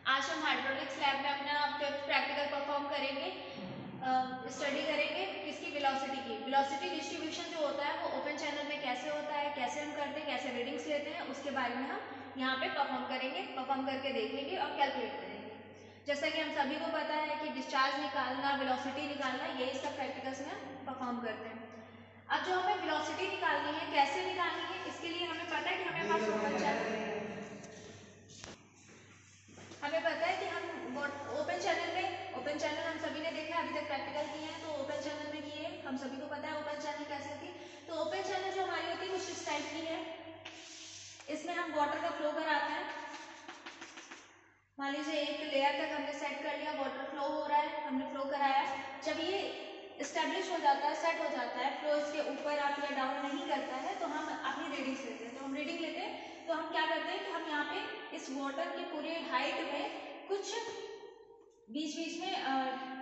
आज हम hydraulics lab में अपना फिफ्थ प्रैक्टिकल परफॉर्म करेंगे, स्टडी करेंगे किसकी, वेलोसिटी की। वेलोसिटी डिस्ट्रीब्यूशन जो होता है वो ओपन चैनल में कैसे होता है, कैसे हम करते हैं, कैसे रीडिंग्स लेते हैं, उसके बारे में हम यहाँ पे परफॉर्म करेंगे, परफॉर्म करके देखेंगे और कैलकुलेट करेंगे। जैसा कि हम सभी को पता है कि डिस्चार्ज निकालना, वेलोसिटी निकालना, यही सब प्रैक्टिकल्स में परफॉर्म करते हैं। अब जो हमें वेलोसिटी निकालनी है, कैसे निकालनी है, इसके लिए हमें पता है कि हमें पास ओपन चैनल है। हमें पता है कि हम ओपन चैनल हम सभी ने देखा, अभी तक प्रैक्टिकल किए हैं तो ओपन चैनल में किए, हम सभी को पता है ओपन चैनल कैसे होती है। तो ओपन चैनल जो हमारी होती है कुछ इस टाइप की है। इसमें हम वाटर का फ्लो कराते हैं। मान लीजिए एक लेयर तक हमने सेट कर लिया, वाटर फ्लो हो रहा है, हमने फ्लो कराया। जब ये स्टेब्लिश हो जाता है, सेट हो जाता है, फ्लो इसके ऊपर अप या डाउन नहीं करता है, तो हम अपनी रीडिंग्स लेते हैं। तो हम रीडिंग लेते हैं तो हम क्या करते हैं कि हम यहाँ पे इस वाटर की पूरे हाइट में कुछ बीच बीच में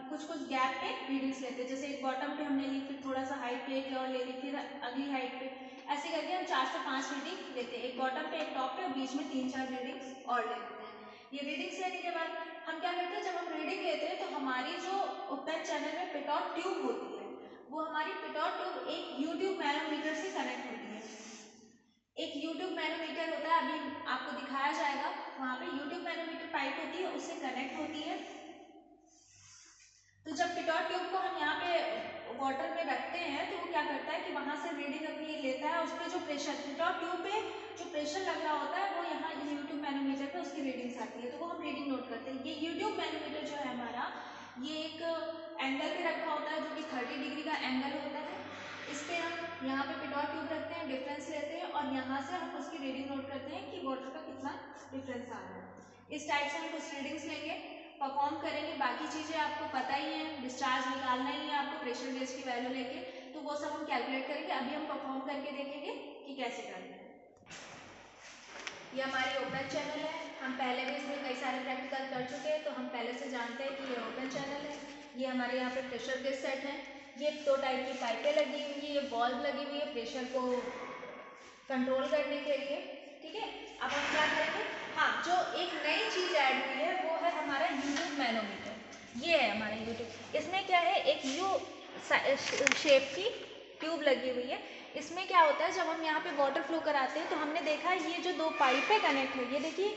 कुछ कुछ गैप पे रीडिंग्स लेते हैं। जैसे एक बॉटम पे हमने ली, फिर थोड़ा सा हाइट पे एक और ले ली, फिर अगली हाइट पे, ऐसे करके हम 4 से 5 रीडिंग लेते हैं, एक बॉटम पे, एक टॉप पे, और बीच में 3-4 रीडिंग्स और ले लेते हैं। ये रीडिंग्स लेने के बाद हम क्या करते हैं, जब हम रीडिंग लेते हैं तो हमारी जो ओपन चैनल में पिटॉट ट्यूब होती है, वो हमारी पिटॉट ट्यूब एक यूट्यूब मैनोमीटर से कनेक्ट होती है। एक यूट्यूब मैनोमीटर होता है, अभी आपको दिखाया जाएगा, वहां पे यूट्यूब मैनोमीटर पाइप होती है, उससे कनेक्ट होती है। तो जब पिटॉट ट्यूब को हम यहाँ पे वाटर में रखते हैं तो वो क्या करता है कि वहां से रीडिंग अपनी लेता है। उस पर जो प्रेशर, पिटॉट ट्यूब पे जो प्रेशर लग रहा होता है वो यहाँ यूट्यूब मैनोमीटर पे उसकी रीडिंग्स आती है, तो वो हम रीडिंग नोट करते हैं। ये यूट्यूब मैनोमीटर जो है हमारा, ये एक एंगल पे रखा होता है जो कि 30 डिग्री का एंगल होता है। इस पे हम यहाँ पे पिटॉट ट्यूब रखते हैं, डिफरेंस लेते हैं और यहाँ से हम उसकी रीडिंग नोट करते हैं कि वाटर का कितना डिफरेंस आ रहा है। इस टाइप से हम कुछ रीडिंग्स लेंगे, परफॉर्म करेंगे। बाकी चीज़ें आपको पता ही है, डिस्चार्ज निकालना ही है आपको प्रेशर गेज की वैल्यू लेके, तो वो सब हम कैलकुलेट करेंगे। अभी हम परफॉर्म करके देखेंगे कि कैसे करना है। ये हमारी ओपन चैनल है, हम पहले भी इसमें कई सारे प्रैक्टिकल कर चुके हैं, तो हम पहले से जानते हैं कि ये ओपन चैनल है। ये हमारे यहाँ पे प्रेशर गेज सेट है, ये 2 टाइप की पाइपें लगी हुई है, ये वॉल्व लगी हुई है प्रेशर को कंट्रोल करने के लिए। ठीक है, अब हम क्या करेंगे, हाँ, जो एक नई चीज़ ऐड हुई है वो है हमारा यूट्यूब मैनोमीटर। ये है हमारा यूट्यूब। इसमें क्या है, एक यू शेप की ट्यूब लगी हुई है। इसमें क्या होता है, जब हम यहाँ पे वाटर फ्लो कराते हैं तो हमने देखा ये जो 2 पाइप है कनेक्ट है, ये देखिए,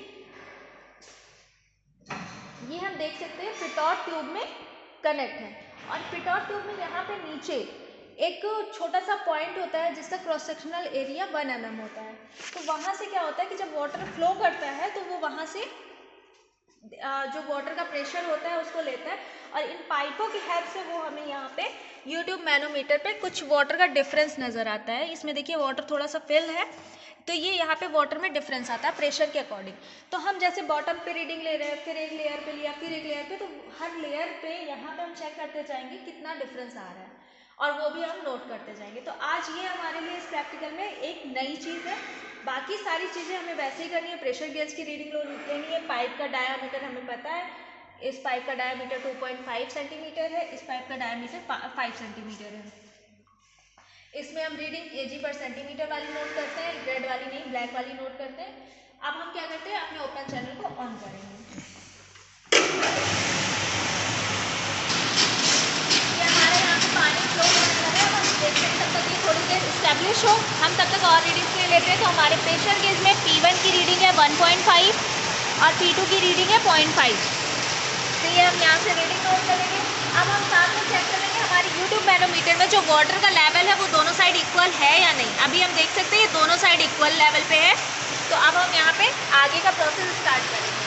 ये हम देख सकते हैं पिटॉट ट्यूब में कनेक्ट है। और पिटॉट ट्यूब में यहाँ पे नीचे एक छोटा सा पॉइंट होता है जिसका क्रॉस सेक्शनल एरिया 1 mm होता है। तो वहाँ से क्या होता है कि जब वाटर फ्लो करता है तो वो वहाँ से जो वाटर का प्रेशर होता है उसको लेता है, और इन पाइपों की हेल्प से वो हमें यहाँ पे यूट्यूब मैनोमीटर पे कुछ वाटर का डिफरेंस नज़र आता है। इसमें देखिए वाटर थोड़ा सा फिल है, तो ये यहाँ पे वाटर में डिफरेंस आता है प्रेशर के अकॉर्डिंग। तो हम जैसे बॉटम पे रीडिंग ले रहे हैं, फिर एक लेयर पे लिया, फिर एक लेयर पे, तो हर लेयर पे यहाँ पे हम चेक करते जाएंगे कितना डिफरेंस आ रहा है, और वो भी हम नोट करते जाएंगे। तो आज ये हमारे लिए इस प्रैक्टिकल में एक नई चीज़ है। बाकी सारी चीज़ें हमें वैसे ही करनी है, प्रेशर गेज की रीडिंग लेनी है, पाइप का डायामीटर हमें पता है, इस पाइप का डायामीटर 2.5 सेंटीमीटर है, इस पाइप का डायामीटर 5 सेंटीमीटर है। इसमें हम रीडिंग एजी पर सेंटीमीटर वाली नोट करते हैं, रेड वाली नहीं, ब्लैक वाली नोट करते हैं। अब हम क्या करते हैं, अपने ओपन चैनल को ऑन करेंगे। ये हमारे यहाँ पे पानी फ्लो होने लगा है, अब हम देखते हैं तब तक ये थोड़ी देर इस्टेब्लिश हो, हम तब तक और रीडिंग्स ले लेते हैं। तो हमारे प्रेशर गेज में P1 की रीडिंग है 1.5 और P2 की रीडिंग है 0.5। तो ये हम यहाँ से रीडिंग नोट करेंगे। अब हम साथ में चेक करेंगे हमारी यूट्यूब मैनोमीटर में जो वाटर का लेवल है वो दोनों साइड इक्वल है या नहीं। अभी हम देख सकते हैं ये दोनों साइड इक्वल लेवल पे है। तो अब हम यहाँ पे आगे का प्रोसेस स्टार्ट करेंगे।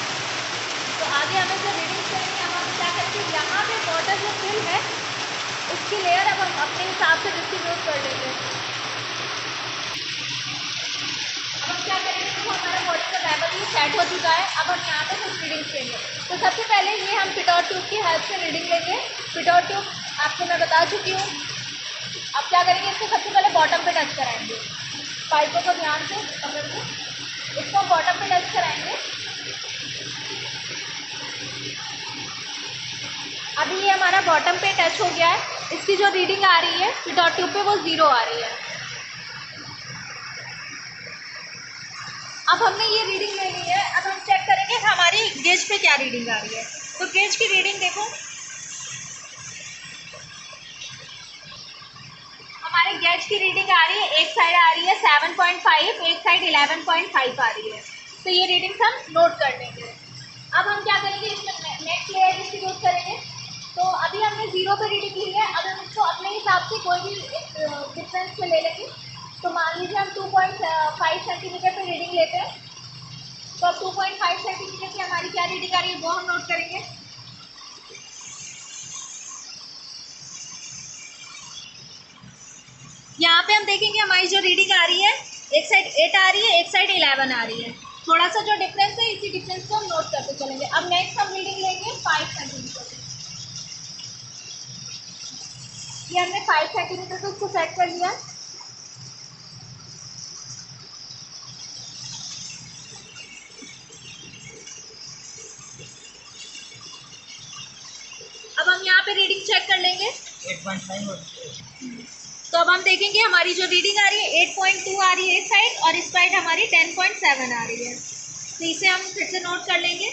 तो आगे हमें जो रीडिंग करेंगे, हम क्या करेंगे, यहाँ पे वाटर जो फिल है उसकी लेयर अब हम अपने हिसाब से डिस्ट्रीब्यूट कर लेंगे। अब हम क्या करेंगे, तो हमारा वाटर का लेवल ये सेट हो चुका है। अब हम यहाँ पे कुछ रीडिंग्स लेंगे। तो सबसे पहले ये हम पिटॉट ट्यूब की हेल्प से रीडिंग लेंगे। पिटॉट ट्यूब आपको मैं बता चुकी हूँ। अब क्या करेंगे, इसको सबसे पहले बॉटम पे टच कराएंगे, पाइपों को ध्यान से पकड़ के इसको बॉटम पे टच कराएंगे। अभी ये हमारा बॉटम पे टच हो गया है। इसकी जो रीडिंग आ रही है पिटॉट ट्यूब पे वो 0 आ रही है। अब हमने ये रीडिंग ले ली है, अब हम चेक करेंगे हमारी गेज पे क्या रीडिंग आ रही है। तो गेज की रीडिंग देखो, हमारे गेज की रीडिंग आ रही है, एक साइड आ रही है 7.5, एक साइड 11.5 आ रही है। तो ये रीडिंग्स हम नोट कर लेंगे। अब हम क्या करेंगे, इसमें नेक्स्ट लेयर डिस्ट्रीब्यूट करेंगे। तो अभी हमने 0 पे रीडिंग ली है, अब हम इसको अपने हिसाब से कोई भी डिफरेंस में ले लेंगे। तो मान लीजिए हम 2.5 सेंटीमीटर पे रीडिंग लेते हैं। तो अब 2.5 सेंटीमीटर की हमारी क्या रीडिंग आ रही है वो हम नोट करेंगे। यहाँ पे हम देखेंगे हमारी जो रीडिंग आ रही है, एक साइड 8 आ रही है, एक साइड 11 आ रही है। थोड़ा सा जो डिफरेंस है, इसी डिफरेंस को हम नोट करते चलेंगे। अब नेक्स्ट हम रीडिंग लेंगे 5 सेंटीमीटर। ये हमने 5 सेंटीमीटर को उसको सेट कर लिया। अब हम यहाँ पे रीडिंग चेक कर लेंगे 8.5। तो अब हम देखेंगे हमारी जो रीडिंग आ रही है 8.2 आ रही है इस साइड, और इस साइड हमारी 10.7 आ रही है। तो इसे हम फिर से नोट कर लेंगे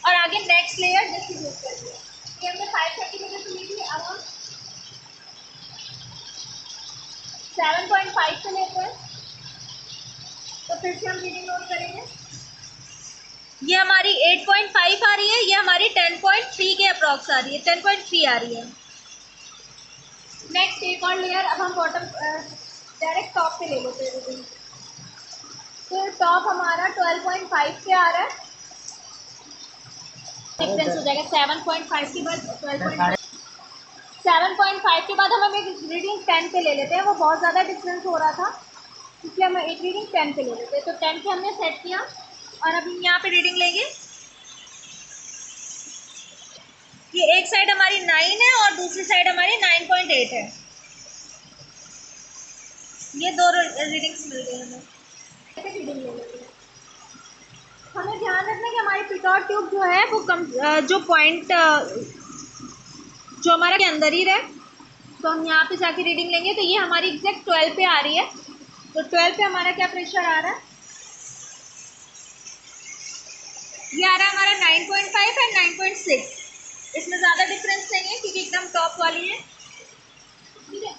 और आगे नेक्स्ट लेयर डिस्ट्रीब्यूट कर दिया। ये हमने 5 सेंटीमीटर से ली थी, अब हम 7.5 से लेते हैं। तो फिर से हम रीडिंग नोट करेंगे। ये हमारी 8.5 आ रही है, ये हमारी 10.3 के अप्रॉक्स आ रही है, 10.3 आ रही है। नेक्स्ट एक और लेयर, अब हम बॉटम डायरेक्ट टॉप पे ले लेते हैं रीडिंग। तो टॉप हमारा 12.5 पे आ रहा है, डिफरेंस हो जाएगा 7.5 के बाद 12.5। 7.5 के बाद हम एक रीडिंग 10 पे ले लेते हैं, वो बहुत ज़्यादा डिफरेंस हो रहा था, इसलिए हम एक रीडिंग 10 पे ले लेते हैं। तो 10 पे हमने सेट किया और अब हम यहाँ पे रीडिंग लेंगे। ये एक साइड हमारी 9 है और दूसरी साइड हमारी 9.8 है। ये दो रीडिंग्स मिल गई हमें। रीडिंग ले लेते हैं। हमें ध्यान रखना है कि हमारी पिटॉट ट्यूब जो है वो जो पॉइंट जो हमारा के अंदर ही रहे। तो हम यहाँ पे जाके रीडिंग लेंगे। तो ये हमारी एग्जैक्ट 12 पे आ रही है। तो 12 पे हमारा क्या प्रेशर आ रहा है, ये आ रहा है हमारा 9.5 एंड 9.6। इसमें ज़्यादा डिफरेंस नहीं है क्योंकि एकदम टॉप वाली है। ठीक है,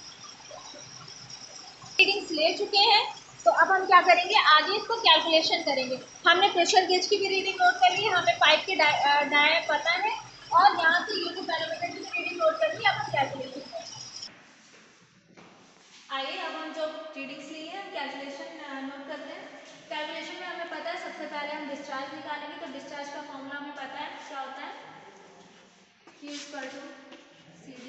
रीडिंग्स ले चुके हैं। तो अब हम क्या करेंगे, आगे इसको कैलकुलेशन करेंगे। हमने प्रेशर गेज की भी रीडिंग नोट कर ली है, हमें पाइप के डाया पता है, और यहाँ से यूट्यूब बैरोमीटर की भी रीडिंग नोट कर ली। अब हम कैलकुलेशन करेंगे। आइए अब हम जो रीडिंग्स ली है कैलकुलेशन नोट करते हैं। कैलकुलेशन में हमें पता है सबसे पहले हम डिस्चार्ज निकालेंगे। तो डिस्चार्ज का फॉर्मूला हमें पता है क्या होता है, Q equal to CD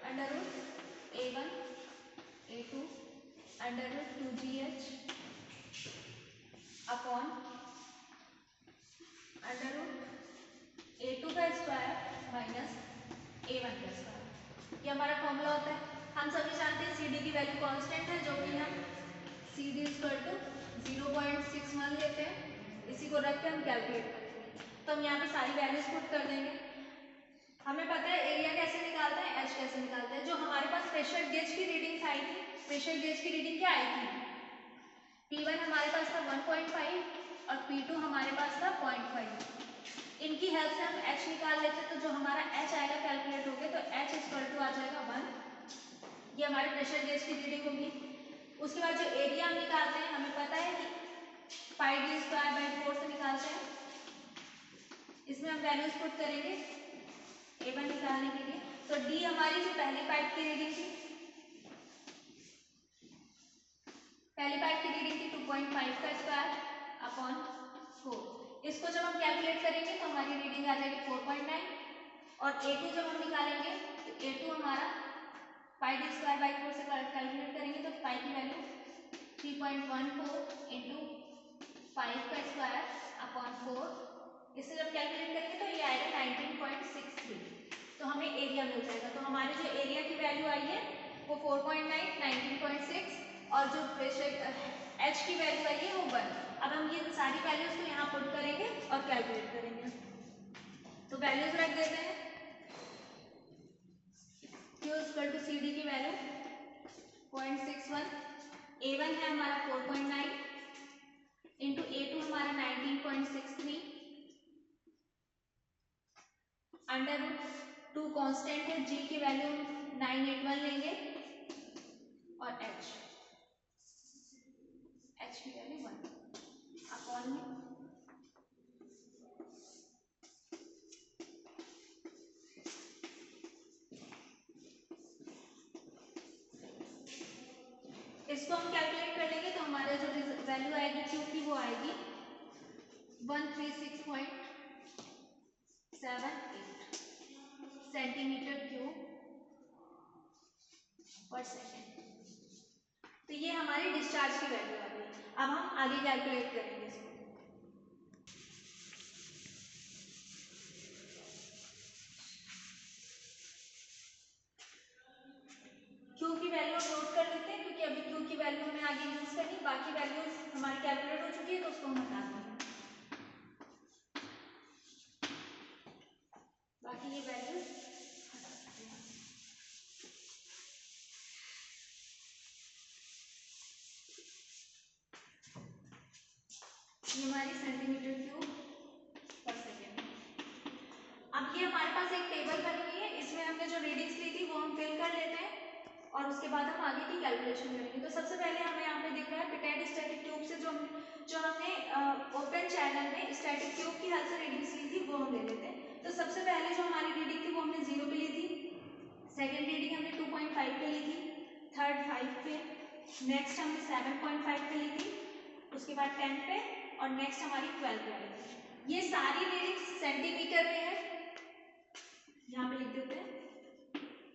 under root A1 A2 under root 2GH upon under root A2 का स्क्वायर माइनस A1 का स्क्वायर। ये हमारा फॉर्मूला होता है। हम सभी जानते हैं CD की वैल्यू कांस्टेंट है, जो कि हम CD इक्वल टू 0.61 लेते हैं। इसी को रख के हम कैलकुलेट करेंगे। तो हम यहाँ पे सारी वैल्यूज पुट कर देंगे। हमें पता है एरिया कैसे निकालते हैं, एच कैसे निकालते हैं। जो हमारे पास प्रेशर गेज की रीडिंग्स आई थी, प्रेशर गेज की रीडिंग क्या आई थी, P1 हमारे पास था 1.5 और P2 हमारे पास था 0.5। इनकी हेल्प से हम एच निकाल लेते हैं। तो जो हमारा एच आएगा कैलकुलेट होके, तो एच इक्वल टू आ जाएगा 1। ये हमारे प्रेशर गेज की रीडिंग होगी। उसके बाद जो एरिया हम निकालते हैं, हमें पता है कि पाई डी स्क्वायर बाई 4 से निकालते हैं। इसमें हम वैल्यूज पुट करेंगे A1 निकालने के लिए। तो D हमारी जो पहली पाइप की रीडिंग थी, पहली पाइप की रीडिंग थी 2.5 का स्क्वायर अपॉन 4। इसको जब हम कैलकुलेट करेंगे तो हमारी रीडिंग आ जाएगी 4.9। और A2 जब हम निकालेंगे तो A2 हमारा पाई डी स्क्वायर बाई 4 से कैलकुलेट करेंगे तो पाई की वैल्यू 3.14 इंटू 5 का स्क्वायर अपॉन 4। इससे जब कैलकुलेट करेंगे तो ये आएगा 19.63। तो हमें एरिया मिल जाएगा। तो हमारी जो एरिया की वैल्यू आई है वो 4.9, 19.6, और जो प्रेशर एच की वैल्यू आई है वो 1। अब हम ये सारी वैल्यूज को यहाँ पुट करेंगे और कैलकुलेट करेंगे। तो वैल्यूज रख देते हैं। Q इक्वल टू CD की वैल्यू 0.61, A1 है हमारा 4.9 इंटू A2 हमारा 19.63, अंडर रूट 2 कॉन्स्टेंट है, G की वैल्यू 981 लेंगे और H की वैल्यू 1 अपॉन में इसको हम कैलकुलेट कर लेंगे तो हमारा जो वैल्यू आएगी Q की वो आएगी 136.78 सेंटीमीटर क्यूब पर सेकेंड। तो ये हमारी डिस्चार्ज की वैल्यू आ गई। अब हम आगे कैलकुलेट करेंगे इसको। Q की वैल्यू हम नोट कर लेते हैं क्योंकि अभी Q की वैल्यू हमें आगे यूज करनी, बाकी वैल्यूज हमारी कैलकुलेट हो चुकी है तो उसको हम हटा देंगे। बाकी ये वैल्यूज हटा सकते हैं। ये हमारी सेंटीमीटर क्यूब पर सेकेंड। अब ये हमारे पास एक टेबल बनी हुई है, इसमें हमने जो रीडिंग्स ली थी वो हम फिल कर लेते हैं और उसके बाद हम आगे की कैलकुलेशन करेंगे। तो सबसे पहले हमें यहाँ पे दिख रहा है पिटेट स्टैटिक ट्यूब से जो हमने ओपन चैनल में स्टैटिक ट्यूब की हेल्प से रीडिंग्स ली थी वो हम ले लेते हैं। तो सबसे पहले जो हमारी रीडिंग थी वो हमने 0 पे ली थी, सेकेंड रीडिंग हमने 2.5 पे ली थी, थर्ड 5 पे, नेक्स्ट हमने 7.5 पे ली थी, उसके बाद 10 पे और नेक्स्ट हमारी 12 पे आई थी। ये सारी रीडिंग्स सेंटीमीटर में है, यहाँ पे लिख देते हैं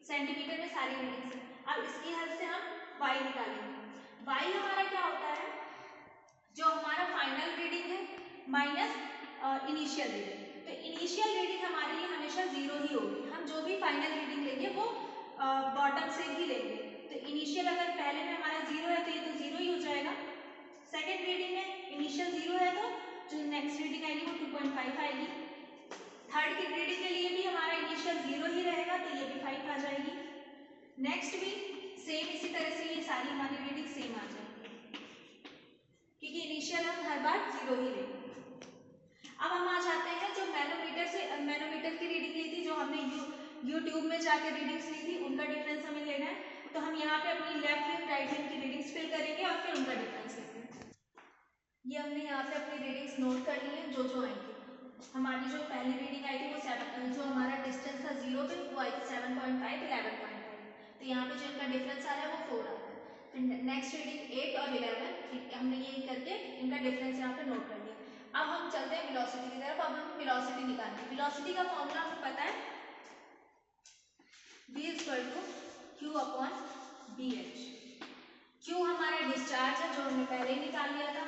सेंटीमीटर में सारी रीडिंग्स है। अब इसकी हेल्प से हम y निकालेंगे। y हमारा क्या होता है, जो हमारा फाइनल रीडिंग है माइनस इनिशियल रीडिंग। तो इनिशियल रीडिंग हमारे लिए हमेशा 0 ही होगी, हम जो भी फाइनल रीडिंग लेंगे वो बॉटम से ही लेंगे। तो इनिशियल अगर पहले में हमारा 0 है तो ये तो 0 ही हो जाएगा। सेकेंड रीडिंग में इनिशियल 0 है तो जो नेक्स्ट रीडिंग आएगी वो 2.5 आएगी। थर्ड की रीडिंग के लिए भी हमारा इनिशियल 0 ही रहेगा तो ये भी 5 आ जाएगी। नेक्स्ट भी सेम इसी तरह से ये सारी हमारी रीडिंग सेम आ जाएगी क्योंकि इनिशियल हम हर बार 0 ही लेंगे। अब हम आ जाते हैं जो मैनोमीटर की रीडिंग ली थी, जो हमने यूट्यूब में जाकर रीडिंग्स ली थी उनका डिफरेंस हमें लेना है। तो हम यहाँ पे अपनी लेफ्ट हैंड राइट हैंड की रीडिंग्स फिल करेंगे और फिर उनका डिफरेंस लेंगे। ये हमने यहाँ पे अपनी रीडिंग्स नोट कर ली है जो आई थी। हमारी जो पहली रीडिंग आई थी वो 7, जो हमारा डिस्टेंस था 0 पे वो आई थी 7.5, 11.5। तो यहाँ पे जो इनका डिफरेंस आ रहा है वो 4 आ रहा है। फिर नेक्स्ट रीडिंग 8 और 11, हमने ये करके इनका डिफरेंस यहाँ पे नोट कर लिया। अब हम चलते हैं वेलोसिटी की तरफ। अब हम वेलोसिटी निकालेंगे। वेलोसिटी का फॉर्मूला हमें पता है, v = q/bh। q हमारा डिस्चार्ज है जो हमने पहले ही निकाल लिया था।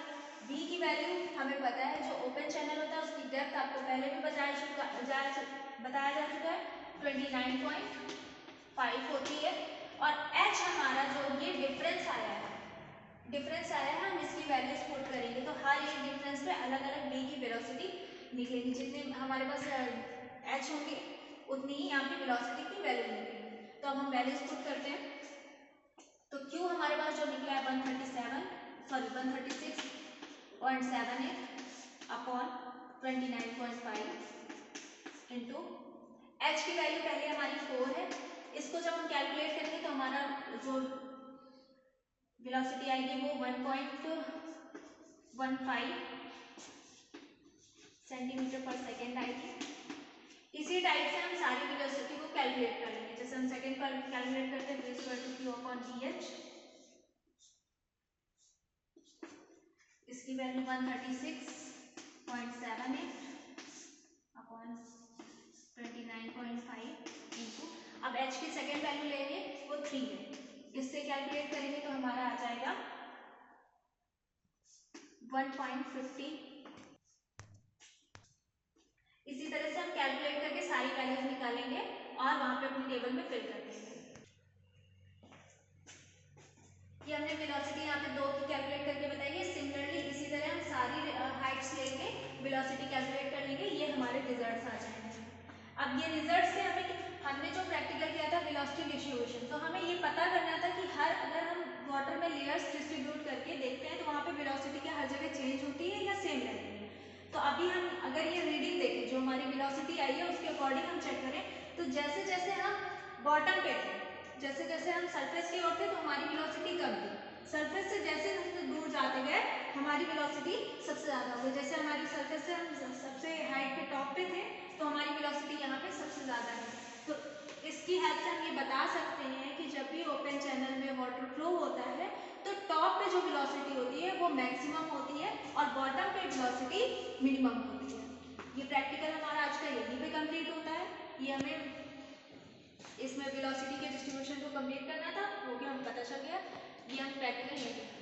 v की वैल्यू हमें पता है, जो ओपन चैनल होता है उसकी डेप्थ आपको पहले भी बताया जा चुका है 29.5 होती है। और h हमारा जो ये डिफरेंस आया है हम इसकी वैल्यूज पुट करेंगे तो हर एक डिफरेंस पे अलग अलग v की वेलोसिटी निकलेगी। जितने हमारे पास h होंगे उतनी ही यहाँ पे वेलोसिटी की वैल्यू निकलेगी। तो अब हम वैल्यूज पुट करते हैं। तो q हमारे पास जो निकला है 136.78 अपॉन 29.5 इंटू h की वैल्यू पहले हमारी 4 है। इसको जब हम कैलकुलेट करेंगे तो हमारा जो वेलोसिटी आएगी वो 1.15 सेंटीमीटर पर सेकेंड आएगी। इसी टाइप से हम सारी वेलोसिटी को कैलकुलेट कर लेंगे। जैसे हम सेकेंड पर कैलकुलेट करते हैं v = q/bh, इसकी वैल्यू 136.78 अपॉन 29.5 इंटू, अब h की सेकेंड वैल्यू लेंगे वो 3 है, इससे कैलकुलेट करेंगे तो हमारा आ जाएगा 1.50। इसी तरह से हम कैलकुलेट करके सारी वैल्यूज निकालेंगे और वहां पे अपनी टेबल में फिल कर देंगे। ये हमने वेलोसिटी यहाँ पे 2 की कैलकुलेट करके बताई है। सिमिलरली इसी तरह हम सारी हाइट्स लेके वेलोसिटी कैलकुलेट कर लेंगे, ये हमारे रिजल्ट्स आ जाएंगे। अब ये रिजल्ट से हमने जो प्रैक्टिकल किया था वेलोसिटी डिस्ट्रीब्यूशन, तो हमें ये पता करना था कि अगर हम वाटर में लेयर्स डिस्ट्रीब्यूट करके देखते हैं तो वहाँ पे वेलोसिटी क्या हर जगह चेंज होती है या सेम रहती है। तो अभी हम अगर ये रीडिंग देखें जो हमारी वेलोसिटी आई है उसके अकॉर्डिंग हम चेक करें तो जैसे जैसे हम बॉटम पे थे, जैसे जैसे हम सरफेस की ओर थे तो हमारी वेलोसिटी कम थी, सरफेस से जैसे जैसे दूर जाते गए हमारी वेलोसिटी सबसे ज़्यादा हो गई। जैसे हमारी सरफेस से हम सबसे हाइट पे टॉप पे थे तो हमारी वेलोसिटी यहाँ पे सबसे ज़्यादा है। तो इसकी हेल्प से हम ये बता सकते हैं कि जब भी ओपन चैनल में वाटर फ्लो होता है तो टॉप पे जो वेलोसिटी होती है वो मैक्सिमम होती है और बॉटम पे वेलोसिटी मिनिमम होती है। ये प्रैक्टिकल हमारा आज का यहीं पे कंप्लीट होता है। ये हमें इसमें वेलोसिटी के डिस्ट्रीब्यूशन को कंप्लीट करना था, वो भी हमें पता चल गया। ये हम प्रैक्टिकल यहीं पे